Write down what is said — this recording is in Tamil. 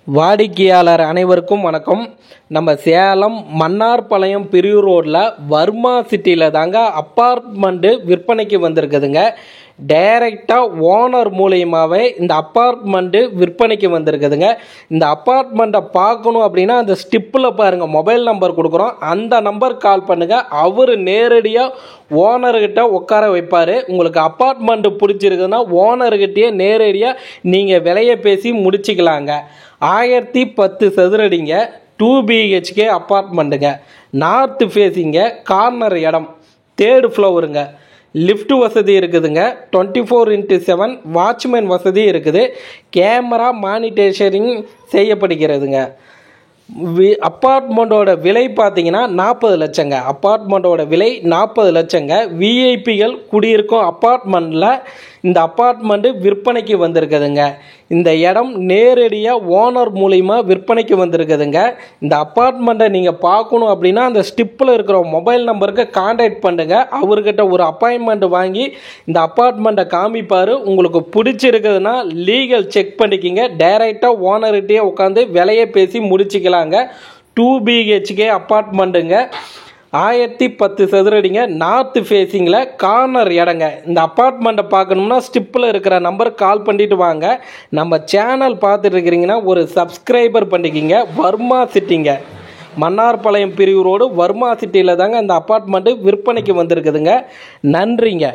வாடிக்கையாளர் அனைவருக்கும் வணக்கம். நம்ம சேலம் மன்னார்பாளையம் பிரிவு ரோட்டில் வர்மா சிட்டியில் தாங்க அப்பார்ட்மெண்ட்டு விற்பனைக்கு வந்திருக்குதுங்க. டைரெக்டாக ஓனர் மூலியமாகவே இந்த அப்பார்ட்மெண்ட்டு விற்பனைக்கு வந்திருக்குதுங்க. இந்த அப்பார்ட்மெண்ட்டை பார்க்கணும் அப்படின்னா அந்த ஸ்டிப்பில் பாருங்கள், மொபைல் நம்பர் கொடுக்குறோம், அந்த நம்பருக்கு கால் பண்ணுங்கள். அவர் நேரடியாக ஓனர்கிட்ட உட்கார வைப்பார். உங்களுக்கு அப்பார்ட்மெண்ட்டு பிடிச்சிருக்குதுன்னா ஓனர்கிட்டயே நேரடியாக நீங்கள் விலையை பேசி முடிச்சுக்கலாங்க. 1010 சதுரடிங்க, 2 BHK அப்பார்ட்மெண்ட்டுங்க, நார்த் ஃபேஸிங்க, கார்னர் இடம், 3rd ஃப்ளோருங்க, லிஃப்ட் வசதி இருக்குதுங்க, 24x7 வாட்ச்மேன் வசதி இருக்குது, கேமரா மானிட்டேஷனிங் செய்யப்படுகிறதுங்க. அப்பார்ட்மெண்ட்டோட விலை பார்த்தீங்கன்னா 40 லட்சங்க. அப்பார்ட்மெண்ட்டோட விலை 40 லட்சங்க. விஐபிகள் குடியிருக்கும் அப்பார்ட்மெண்ட்டில் இந்த அப்பார்ட்மெண்ட்டு விற்பனைக்கு வந்திருக்குதுங்க. இந்த இடம் நேரடியாக ஓனர் மூலிமா விற்பனைக்கு வந்திருக்குதுங்க. இந்த அப்பார்ட்மெண்ட்டை நீங்கள் பார்க்கணும் அப்படின்னா அந்த ஸ்டிப்பில் இருக்கிற மொபைல் நம்பருக்கு கான்டாக்ட் பண்ணுங்க. அவர்கிட்ட ஒரு அப்பாயின்மெண்ட் வாங்கி இந்த அப்பார்ட்மெண்ட்டை காமிப்பார். உங்களுக்கு பிடிச்சிருக்குதுன்னா லீகல் செக் பண்ணிக்கிங்க. டைரெக்டாக ஓனர்கிட்டயே உட்காந்து விலையை பேசி முடிச்சுக்கலாங்க. 2 BHK அப்பார்ட்மெண்ட்டுங்க, 1010 சதுரடிங்க, நார்த் ஃபேஸிங்கில், கார்னர் இடங்க. இந்த அப்பார்ட்மெண்ட்டை பார்க்கணும்னா ஸ்டிப்பில் இருக்கிற நம்பருக்கு கால் பண்ணிட்டு வாங்க. நம்ம சேனல் பார்த்துட்டு இருக்கிறீங்கன்னா ஒரு சப்ஸ்கிரைபர் பண்ணிக்கிங்க. வர்மா சிட்டிங்க, மன்னார்பாளையம் பிரிவு ரோடு, வர்மா சிட்டியில் தாங்க இந்த அப்பார்ட்மெண்ட்டு விற்பனைக்கு வந்திருக்குதுங்க. நன்றிங்க.